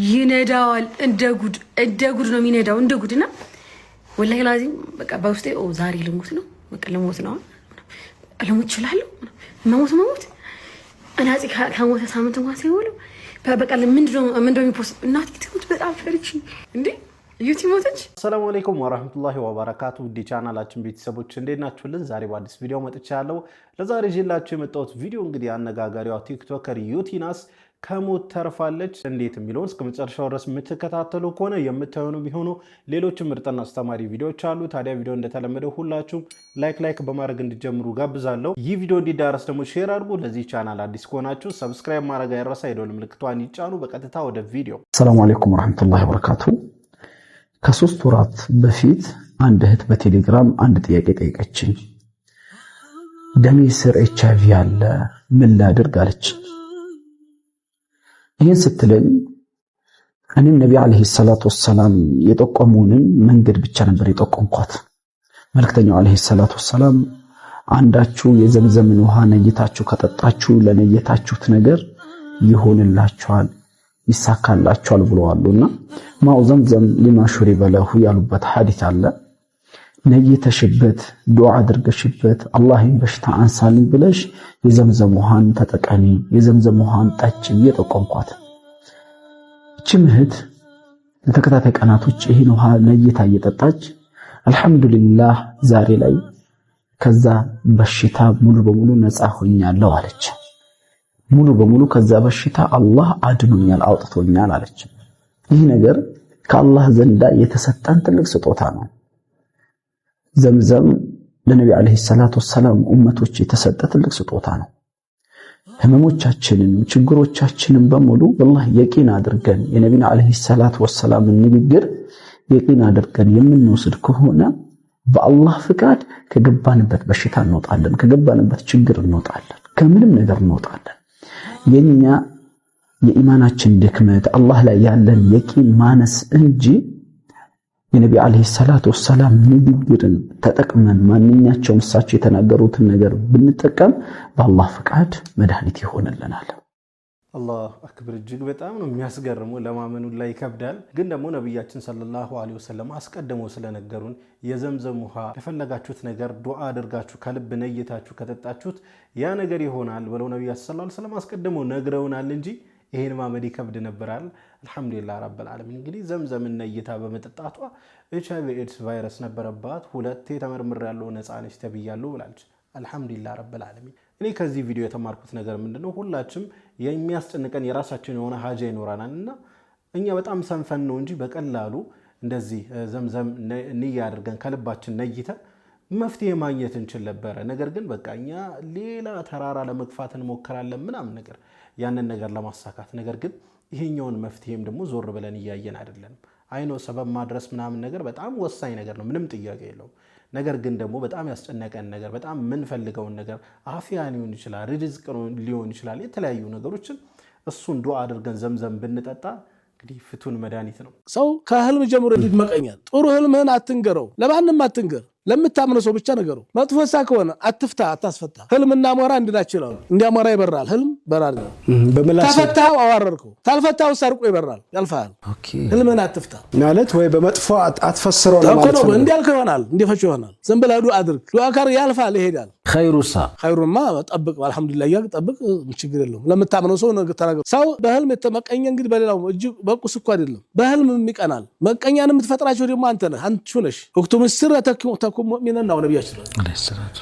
ይነዳዋል እንደ ጉድ ነው የሚነዳው እንደ ጉድና ወላሂ ላዚም በቃ በውስጤ ዛሬ ልሞት ነው በቃ ልሞት ነው ልሞት እችላለሁ መሞት እናዚ ከሞተ ሳምንት እንኳን ሳይውለው በቃ ምንድነው የሚፖስት እናት ትሙት በጣም ፈርቺ እንዴ ዩቲሞቶች ሰላም አለይኩም ወራህመቱላሂ ወበረካቱ ዲ ቻናላችን ቤተሰቦች እንዴት ናችሁልን ዛሬ በአዲስ ቪዲዮ መጥቻለሁ ለዛሬ ይዤላችሁ የመጣሁት ቪዲዮ እንግዲህ አነጋጋሪዋ ቲክቶከር ዩቲናስ ከሞት ተርፋለች እንዴት የሚለውን እስከ መጨረሻው ድረስ የምትከታተሉ ከሆነ የምታዩኑ ቢሆኑ ሌሎች ምርጥና አስተማሪ ቪዲዮዎች አሉ ታዲያ ቪዲዮ እንደተለመደው ሁላችሁም ላይክ በማድረግ እንድትጀምሩ ጋብዛለሁ ይህ ቪዲዮ እንዲዳረስ ደግሞ ሼር አድርጉ ለዚህ ቻናል አዲስ ከሆናችሁ ሰብስክራይብ ማድረግ አይረሳ የደወል ምልክቷን ይጫኑ በቀጥታ ወደ ቪዲዮ ሰላም አለይኩም ወራህመቱላሂ ወበረካቱ ከ3 ወራት በፊት አንድ እህት በቴሌግራም አንድ ጥያቄ ጠይቀችኝ ደሜ ስር ኤችአይቪ ያለ ምን ላድርግ አለች ይህን ስትለኝ እኔም ነቢ አለይሂ ሰላቱ ወሰላም የጠቆሙንን መንገድ ብቻ ነበር የጠቆምኳት መልእክተኛው አለይሂ ሰላቱ ወሰላም አንዳችሁ የዘምዘምን ውሃ ነይታችሁ ከጠጣችሁ ለነየታችሁት ነገር ይሆንላችኋል ይሳካላችኋል ብለዋልና ማው ዘምዘም ሊማ ሹሪበ ለሁ ያሉበት ሐዲስ አለ ነይተሽበት ዱዓ አድርገሽበት አላህን በሽታ አንሳልኝ ብለሽ የዘምዘም ውሃን ተጠቀሚ የዘምዘም ውሃን ጠጪ እየጠቆምኳት እቺ ምህት ለተከታታይ ቀናቶች ይሄን ውሃ ነይታ እየጠጣች አልহামዱሊላህ ዛሬ ላይ ከዛ በሽታ ሙሉ በሙሉ ነፃ ሆኛለሁ አለች ሙሉ በሙሉ ከዛ በሽታ አላህ አድኖኛል አውጥቶኛል አለች ይህ ነገር ከአላህ ዘንዳ የተሰጠን ትልቅ ስጦታ ነው ዘምዘም ለነብዩ አለይሂ ሰላቱ ወሰላም ኡመቶች የተሰጠ ትልቅ ስጦታ ነው ህመሞቻችንን ችግሮቻችንን በሙሉ والله የቂን አድርገን የነብዩ አለይሂ ሰላቱ ወሰላም ንግግር የቂን አድርገን የምንወስድ ከሆነ በአላህ ፍቃድ ከገባንበት በሽታ እንወጣለን ከገባንበት ችግር እንወጣለን ከምንም ነገር እንወጣለን የኛ የኢማናችን ድክመት አላህ ላይ ያለን የቂን ማነስ እንጂ የነብዩ አለይሂ ሰላቱ ወሰላም ንግግርን ተጠቅመን ማንኛቸውም እሳቸው የተናገሩትን ነገር ብንጠቀም በአላህ ፍቃድ መድኃኒት ይሆንልናል አላህ አክበር እጅግ በጣም ነው የሚያስገርመው ለማመኑ ላይ ይከብዳል ግን ደግሞ ነብያችን ሰለላሁ ዐለይሂ ወሰለም አስቀድመው ስለነገሩን የዘምዘም ውሃ ለፈለጋችሁት ነገር ዱዓ አድርጋችሁ ከልብ ነይታችሁ ከጠጣችሁት ያ ነገር ይሆናል ብለው ነብያችን ሰለላሁ ዐለይሂ ወሰለም አስቀድመው ነግረውናል እንጂ ይሄን ማመድ ይከብድ ነበራል አልহামዱሊላህ ረብል ዓለሚን እንግዲህ ዘምዘም ነይታ በመጠጣቷ ኤችአይቪ ኤድስ ቫይረስ ነበረባት ሁለቴ ተመርምር ያለው ነፃ ነች ተብያለሁ ብላለች አልহামዱሊላህ ረብል ዓለሚን እኔ ከዚህ ቪዲዮ የተማርኩት ነገር ምንድነው ሁላችንም የሚያስጨንቀን የራሳችን የሆነ ሀጃ ይኖራናልና እኛ በጣም ሰንፈን ነው እንጂ በቀላሉ እንደዚህ ዘምዘም ንያ አድርገን ከልባችን ነይተን መፍትሄ ማግኘት እንችል ነበር ነገር ግን በቃኛ ሌላ ተራራ ለመግፋት እንሞክራለን ምናምን ነገር ያንን ነገር ለማሳካት ነገር ግን ይሄኛውን መፍትሄም ደግሞ ዞር ብለን ያያየን አይደለም አይኖ ሰበብ ማድረስ ምናምን ነገር በጣም ወሳኝ ነገር ነው ምንም ጥያቄ የለውም ነገር ግን ደግሞ በጣም ያስጨነቀን ነገር በጣም ምን ፈልገው ነገር አፊያ ሊሆን ይችላል ሪዝቅ ሊሆን ይችላል የተለያዩ ነገሮችን እሱን ዱዓ አድርገን ዘምዘም ብንጠጣ እንግዲህ ፍቱን መድኃኒት ነው ሰው ከህልም ጀምሮ ይድመቀኛል ጥሩ ህልምህን አትንገረው ለማንም አትንገር ለምታምነው ሰው ብቻ ነገሩ መጥፎሳ ከሆነ አትፍታ አታስፈታ ህልምና ሞራ እንድናችው ነው እንዲያሞራ ይበራል ህልም በራል ነው ተፈታው አዋረርከው ታልፈታው ሰርቆ ይበራል ያልፋል ህልምን አትፍታ ማለት ወይ በመጥፎ አትፈስረው ለማለት ነው እንዲያልከው ይሆናል እንዲፈጭ ይሆናል ዝም ብለህ ዱዓ አድርግ ዱዓ ካር ያልፋል ይሄዳል ኸይሩማ ጠብቅ አልহামዱሊላህ ያግ ጠብቅ ችግር የለውም ለምታምነው ሰው ነገር ተናገር ሰው በህልም የተመቀኘ እንግዲህ በሌላው እጅ በቁስ እኮ አይደለም በህልም የሚቀናል መቀኛን የምትፈጥራቸው ደግሞ አንተ ነህ አንቺ ነሽ ወቅቱ ምስር ተከው ሙእሚናን ነው ነብያችን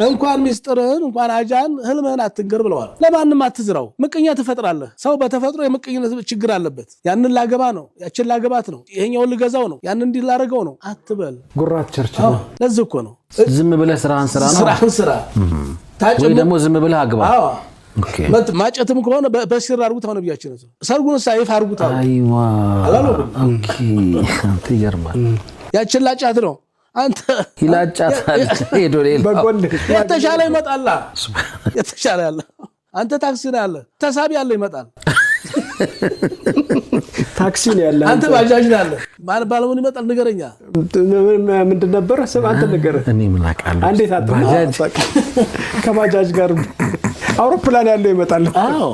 እንኳን ሚስጥርን እንኳን አጃን ህልምህን አትንገር ብለዋል ለማንም አትዝራው ምቀኛ ተፈጥራለህ ሰው በተፈጥሮ የምቀኝነት ችግር አለበት ያንን ላገባ ነው ያችን ላገባት ነው ይሄኛው ልገዛው ነው ያንን እንዲላረገው ነው አትበል ጉራት ቸርች ነው ለዚህ እኮ ነው ዝም ብለህ ስራህን ስራ ወይ ደግሞ ዝም ብለህ አግባ ኦኬ ማጨትም ከሆነ በሲር አርጉት ነው ነብያችን ሰርጉን ሳይፍ አርጉት አይዋ ኦኬ አንተ ይገርማል ያችን ላጫት ነው አንተ ይላጫታል ሄዶ ሌላ በጎን የተሻለ ይመጣል የተሻለ ያለ አንተ ታክሲ ነው ያለ ተሳቢ ያለ ይመጣል ታክሲ ነው ያለ አንተ ባጃጅ ነው ያለ ባለሙን ይመጣል ንገረኛ ምንድን ነበር ሰብ አንተ ንገረ እኔ ምን አውቃለሁ አንዴት ባጃጅ ከባጃጅ ጋር አውሮፕላን ያለው ይመጣል አዎ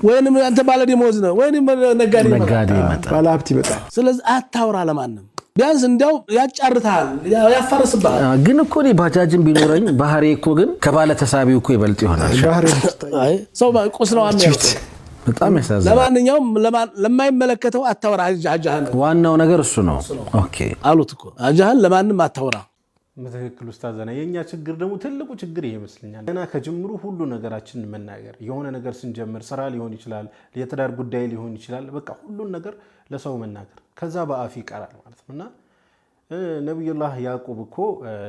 ወይንም አንተ ባለ ደሞዝ ነው ወይንም ነጋዴ ይመጣል ባለ ሀብት ይመጣል ስለዚህ አታውራ ለማንም ቢያንስ እንደው ያጫርታል ያፈርስባል ግን እኮ ነው ባጃጅን ቢኖረኝ ባህሪ እኮ ግን ከባለ ተሳቢው እኮ ይበልጥ ይሆናል አይ ሰው ቁስለው አሚያት በጣም ያሳዝናል ለማንኛውም ለማይመለከተው አታውራ አጃሃን ዋናው ነገር እሱ ነው ኦኬ አሉት እኮ አጃሃን ለማንም አታውራ መተክክል ኡስታዘና የኛ ችግር ደግሞ ትልቁ ችግር ይሄ ይመስልኛል ገና ከጅምሩ ሁሉ ነገራችን መናገር የሆነ ነገር ስንጀምር ስራ ሊሆን ይችላል የትዳር ጉዳይ ሊሆን ይችላል በቃ ሁሉ ነገር ለሰው መናገር ከዛ በአፍ ይቀራል ማለት ነውና ነብዩላህ ያዕቆብ እኮ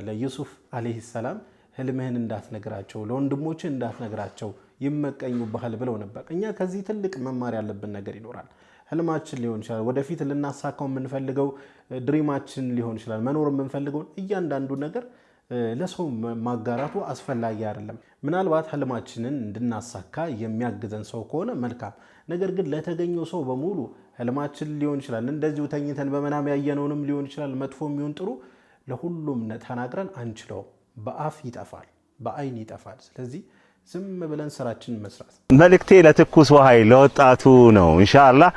ለዩሱፍ አለይሂ ሰላም ህልምህን እንዳትነግራቸው ለወንድሞች እንዳትነግራቸው ይመቀኙብሃል ብለው ነበር እኛ ከዚህ ትልቅ መማር ያለብን ነገር ይኖራል ህልማችን ሊሆን ይችላል ወደፊት ልናሳካው የምንፈልገው ድሪማችን ሊሆን ይችላል መኖር የምንፈልገው እያንዳንዱ ነገር ለሰው ማጋራቱ አስፈላጊ አይደለም ምናልባት ህልማችንን እንድናሳካ የሚያግዘን ሰው ከሆነ መልካም ነገር ግን ለተገኘው ሰው በሙሉ ህልማችን ሊሆን ይችላል እንደዚሁ ተኝተን በመናም ያየነውንም ሊሆን ይችላል መጥፎም ይሁን ጥሩ ለሁሉም ተናግረን አንችለው በአፍ ይጠፋል በአይን ይጠፋል ስለዚህ ዝም ብለን ስራችን መስራት መልእክቴ ለትኩስ ውሃይ ለወጣቱ ነው ኢንሻአላህ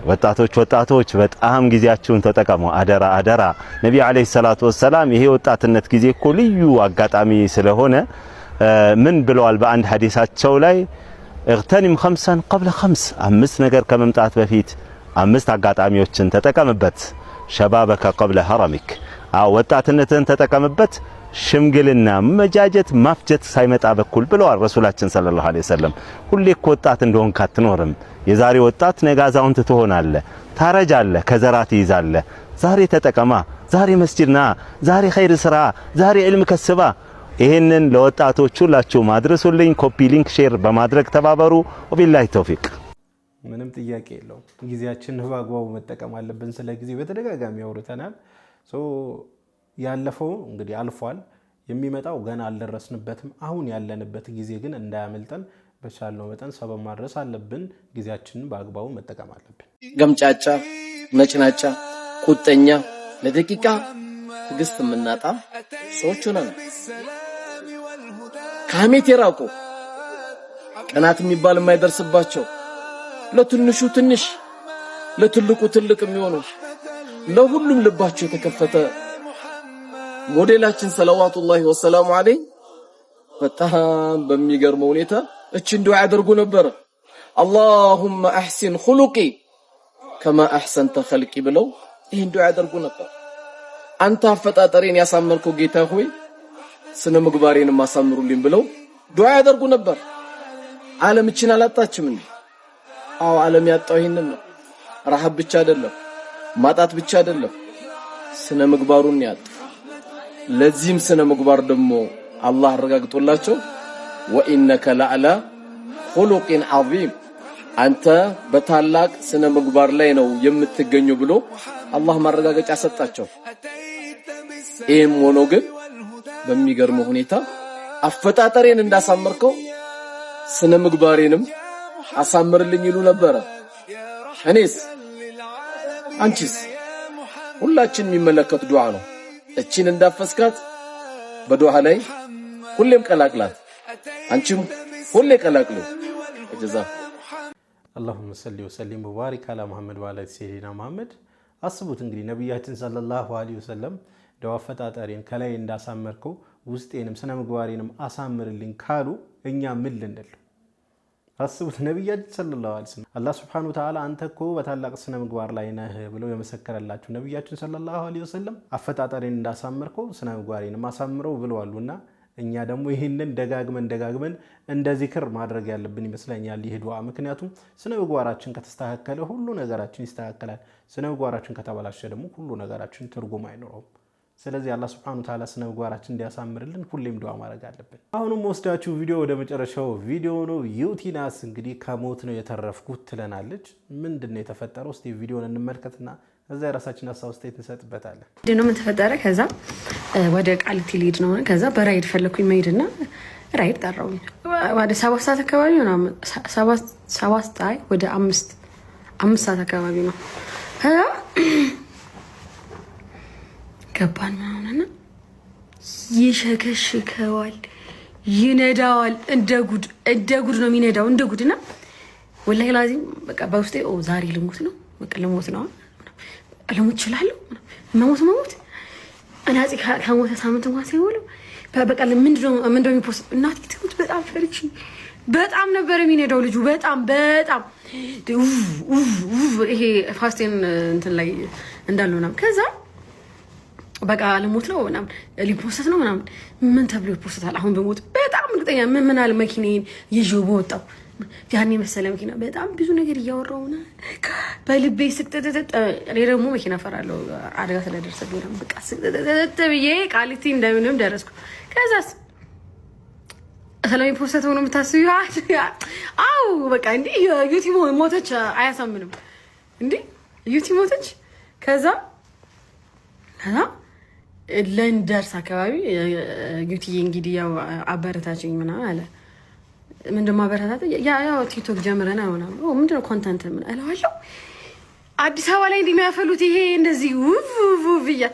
ወጣቶች በጣም ጊዜያችሁን ተጠቀሙ አደራ ነብዩ አለይሂ ሰላቱ ወሰለም ይሄ ወጣትነት ጊዜ እኮ ልዩ አጋጣሚ ስለሆነ ምን ብለዋል በአንድ ሐዲሳቸው ላይ اغتنم 5 قبل 5 5 ነገር ከመምጣት በፊት 5 አጋጣሚዎችን ተጠቀምበት شبابك قبل هرمك ወጣትነትን ተጠቀምበት ሽምግልና መጃጀት ማፍጀት ሳይመጣ በኩል ብለዋል ረሱላችን ሰለላሁ ዐለይሂ ወሰለም ሁሌ እኮ ወጣት እንደሆንክ አትኖርም የዛሬ ወጣት ነገ አዛውንት ትሆናለህ ታረጃለህ ከዘራት ይዛለህ ዛሬ ተጠቀማ ዛሬ መስጂድና ዛሬ ኸይር ስራ ዛሬ ዕልም ከስባ ይሄንን ለወጣቶች ሁላችሁ ማድረሱልኝ ኮፒ ሊንክ ሼር በማድረግ ተባበሩ ወቢላሂ ተውፊቅ ምንም ጥያቄ የለውም ጊዜያችንን በአግባቡ መጠቀም አለብን ስለ ጊዜ በተደጋጋሚ አውርተናል ያለፈው እንግዲህ አልፏል የሚመጣው ገና አልደረስንበትም አሁን ያለንበት ጊዜ ግን እንዳያመልጠን በቻልነው መጠን ሰበብ ማድረስ አለብን ጊዜያችንን በአግባቡ መጠቀም አለብን ገምጫጫ ነጭናጫ ቁጠኛ ለደቂቃ ትግስት ምናጣ ሰዎች ሆነን ካሜት የራቁ ቀናት የሚባል የማይደርስባቸው ለትንሹ ትንሽ ለትልቁ ትልቅ የሚሆኑ ለሁሉም ልባቸው የተከፈተ ሞዴላችን ሰለዋቱላሂ ወሰላሙ ዐለይሂ በጣም በሚገርመው ሁኔታ እቺን ዱዓ ያደርጉ ነበር اللهم احسن خلقي كما احسنت خلقي ብለው ይሄን ዱዓ ያደርጉ ነበር አንተ አፈጣጠሬን ያሳመርከው ጌታ ሆይ ስነ ምግባሬን ማሳምሩልኝ ብለው ዱዓ ያደርጉ ነበር ዓለም እቺን አላጣችም እንዴ ዓለም ያጣው ይሄንን ነው ረሃብ ብቻ አይደለም ማጣት ብቻ አይደለም ስነ ምግባሩን ያጣ ለዚህም ስነ ምግባር ደግሞ አላህ አረጋግጦላቸው ወኢነከ ለዓላ ኹሉቂን ዐዚም አንተ በታላቅ ስነ ምግባር ላይ ነው የምትገኘው ብሎ አላህ ማረጋገጫ ሰጣቸው ይሄም ሆኖ ግን በሚገርም ሁኔታ አፈጣጠሬን እንዳሳመርከው ስነ ምግባሬንም አሳምርልኝ ይሉ ነበር እኔስ አንቺስ ሁላችን የሚመለከት ዱዓ ነው እቺን እንዳፈስካት በዱዓ ላይ ሁሌም ቀላቅላት አንቺም ሁሌ ቀላቅሉ እጀዛ اللهم صل وسلم وبارك على محمد وعلى سيدنا محمد አስቡት እንግዲህ ነብያችን ሰለላሁ ዐለይሂ ወሰለም ዱዓ ፈጣጣሪን ከላይ እንዳሳመርከው ውስጤንም ስነ ምግባሬንም አሳምርልኝ ካሉ እኛ ምን ልንል አስቡት ነብያችን ሰለላሁ ዐለይሂ ወሰለም አላህ Subhanahu Wa Ta'ala አንተኮ በታላቅ ስነ ምግባር ላይ ነህ ብለው የመሰከረላችሁ ነብያችን ሰለላሁ ዐለይሂ ወሰለም አፈጣጣሪን እንዳሳመርከው ስነ ምግባሬንም አሳምረው ብለዋልና እኛ ደግሞ ይሄንን ደጋግመን እንደ ዚክር ማድረግ ያለብን ይመስለኛል ይሄ ዱዓ ምክንያቱም ስነ ምግባራችን ከተስተካከለ ሁሉ ነገራችን ይስተካከላል ስነ ምግባራችን ከተበላሸ ደግሞ ሁሉ ነገራችን ትርጉም አይኖርም ስለዚህ አላህ Subhanahu Wa Ta'ala ስነ ምግባራችን እንዲያሳምርልን ሁሌም ዱዓ ማድረግ አለብን አሁንም ወስዳችሁ ቪዲዮ ወደ መጨረሻው ቪዲዮ ነው ዩቲናስ እንግዲህ ከሞት ነው የተረፍኩት ትለናለች ምንድነው የተፈጠረው እስቲ ቪዲዮን እንመልከትና እዛ ራሳችን አስተያየት እንሰጥበታለን ምንድነው ምን ተፈጠረ ከዛ ወደ ቃሊቲ ሊድ ነው ከዛ በራይድ ፈለኩኝ መሄድና ራይድ ጠራው ወደ 7 ሰዓት አካባቢ ነው 7 አይ ወደ 5 ሰዓት አካባቢ ነው ገባን ማውናና ይሸከሽከዋል ይነዳዋል እንደ ጉድ ነው የሚነዳው እንደ ጉድና ወላሂ ላዚም በቃ በውስጤ ዛሬ ልሞት ነው በቃ ልሞት ነው አለሙ ይችላል መሞት እናዚ ከሞተ ሳምንት እንኳን ሳይውለው በቃ ምንድነው የሚፖስት እናት ትኩት በጣም ፈርቺ በጣም ነበር የሚነዳው ልጁ በጣም ይሄ ፋስቴን እንትን ላይ እንዳለው ነው ከዛ በቃ ልሞት ነው ምናምን ሊፖስት ነው ምናምን ምን ተብሎ ይፖስታል አሁን በሞት በጣም እርግጠኛ ምን አለ መኪናዬን ይዤው በወጣው ያኔ መሰለ መኪና በጣም ብዙ ነገር እያወራውና በልቤ ስቅጥጥጥ እኔ ደግሞ መኪና ፈራለሁ አደጋ ስለደረሰብኝ ነው በቃ ስቅጥጥጥ ብዬ ቃሊቲ እንደምንም ደረስኩ ከዛስ ሰላም ፖስት ሆኖ የምታስቢው አው በቃ እንዴ ዩቲዩብ ሞተች አያሳምንም እንዴ ዩቲዩብ ሞተች ከዛ ለንደርስ አካባቢ ዩቲዩብ እንግዲህ ያው አበረታችኝ ምናምን አለ ምንድነው አበረታታ ያው ቲክቶክ ጀምረና ምናምን ምንድነው ኮንተንት ምን አላዋለው አዲስ አበባ ላይ እንደሚያፈሉት ይሄ እንደዚህ ውብያ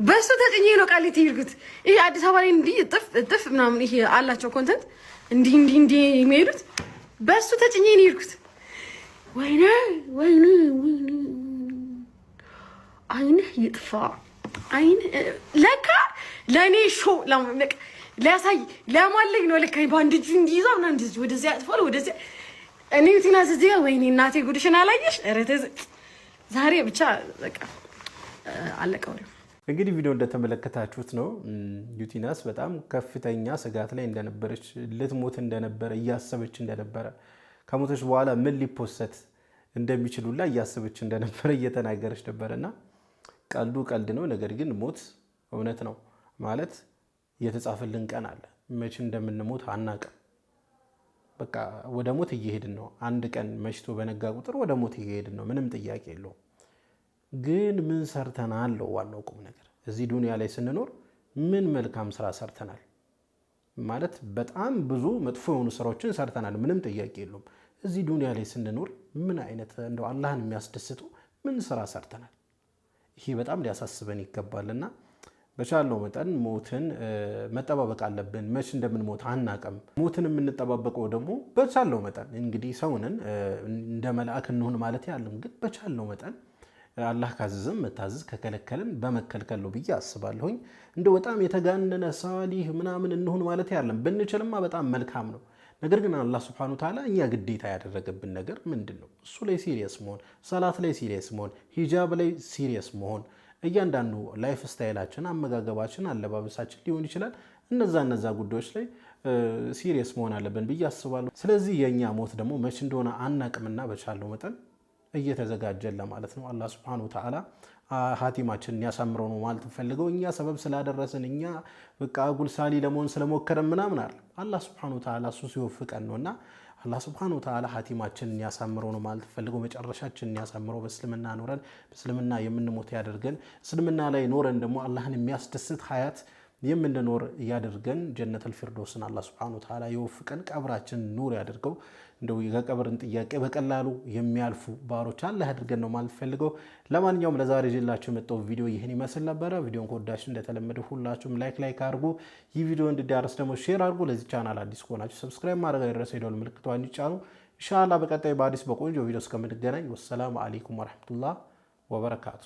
በሱ ተጥኜ ነው ቃሊቲ ይልኩት ይሄ አዲስ አበባ ላይ እንዲህ ጥፍ ምናምን ይሄ አላቸው ኮንተንት እንዲህ የሚሄዱት በሱ ተጥኜ ነው ይልኩት ወይኔ አይኔ ይጥፋ አይኔ ለካ ለኔ ሾ ለያሳይ ለማለኝ ነው ለካ ባንድ እጁ እንዲይዛው እና እንደዚህ ወደዚህ አጥፋው ወደዚህ እኔ ዩቲናስ እዚህ ወይኔ እናቴ ጉድሽን አላየሽ ረተዝ ዛሬ ብቻ በቃ አለቀው እንግዲህ ቪዲዮ እንደተመለከታችሁት ነው ዩቲናስ በጣም ከፍተኛ ስጋት ላይ እንደነበረች ልትሞት እንደነበረ እያሰበች እንደነበረ ከሞተች በኋላ ምን ሊፖስት እንደሚችሉላ እያሰበች እንደነበረ እየተናገረች ነበርና ቀልዱ ቀልድ ነው ነገር ግን ሞት እውነት ነው ማለት የተጻፈልን ቀን አለ መቼ እንደምንሞት አናቀም በቃ ወደ ሞት እየሄድን ነው አንድ ቀን መሽቶ በነጋ ቁጥር ወደ ሞት እየሄድን ነው ምንም ጥያቄ የለውም ግን ምን ሰርተናል ነው ዋናው ቁም ነገር እዚህ ዱንያ ላይ ስንኖር ምን መልካም ስራ ሰርተናል ማለት በጣም ብዙ መጥፎ የሆኑ ስራዎችን ሰርተናል ምንም ጥያቄ የለውም እዚህ ዱንያ ላይ ስንኖር ምን አይነት እንደው አላህን የሚያስደስቱ ምን ስራ ሰርተናል ይሄ በጣም ሊያሳስበን ይገባልና በቻለው መጠን ሞትን መጠባበቅ አለብን መች እንደምንሞት አናቀም ሞትን የምንጠባበቀው ደግሞ በቻለው መጠን እንግዲህ ሰውንን እንደ መልአክ እንሆን ማለት ያለም ግን በቻለው መጠን አላህ ካዘዘም መታዘዝ ከከለከለን በመከልከል ነው ብዬ አስባለሁኝ እንደው በጣም የተጋነነ ሳሊህ ምናምን እንሆን ማለት ያለም ብንችልማ በጣም መልካም ነው ነገር ግን አላህ Subhanahu Ta'ala እኛ ግዴታ ያደረገብን ነገር ምንድነው እሱ ላይ ሲሪየስ መሆን ሰላት ላይ ሲሪየስ መሆን ሂጃብ ላይ ሲሪየስ መሆን እያንዳንዱ ላይፍ ስታይላችን አመጋገባችን አለባበሳችን ሊሆን ይችላል እነዛ ጉዳዮች ላይ ሲሪየስ መሆን አለብን ብዬ አስባለሁ ስለዚህ የኛ ሞት ደግሞ መች እንደሆነ አናቅምና በቻለው መጠን እየተዘጋጀን ለማለት ነው አላህ Subhanahu Ta'ala ሀቲማችንን ያሳምረው ነው ማለት ፈልገው እኛ ሰበብ ስላደረሰን እኛ በቃ ጉልሳሊ ለመሆን ስለሞከረን ምናምን አይደል አላህ Subhanahu Ta'ala እሱ ሲወፍቀን ነውና አላህ Subhanahu Ta'ala ሀቲማችንን ያሳምረው ነው ማለት ፈልገው መጨረሻችንን ያሳምረው በእስልምና ኖረን በእስልምና የምንሞት ያደርገን እስልምና ላይ ኖረን ደግሞ አላህን የሚያስደስት ሀያት የምንኖር ያደርገን ጀነተል ፊርዶስን አላህ Subhanahu Ta'ala ይወፍቀን ቀብራችን ኑር ያደርገው እንደው የቀብርን ጥያቄ በቀላሉ የሚያልፉ ባሮች አላህ ያድርገን ነው ማለት ፈልገው ለማንኛውም ለዛሬ ጀላችሁ መጣው ቪዲዮ ይሄን ይመስል ነበር ቪዲዮን ከወዳችሁ እንደተለመደው ሁላችሁም ላይክ አድርጉ ይህ ቪዲዮ እንዲዳረስ ደግሞ ሼር አድርጉ ለዚህ ቻናል አዲስ ከሆናችሁ ሰብስክራይብ ማድረግ አይረሳ ይደውል ምልክቷን ይጫኑ ኢንሻአላህ በቀጣይ በአዲስ በቆንጆ ቪዲዮ እስከምንገናኝ ወሰላሙ አለይኩም ወራህመቱላሂ ወበረካቱ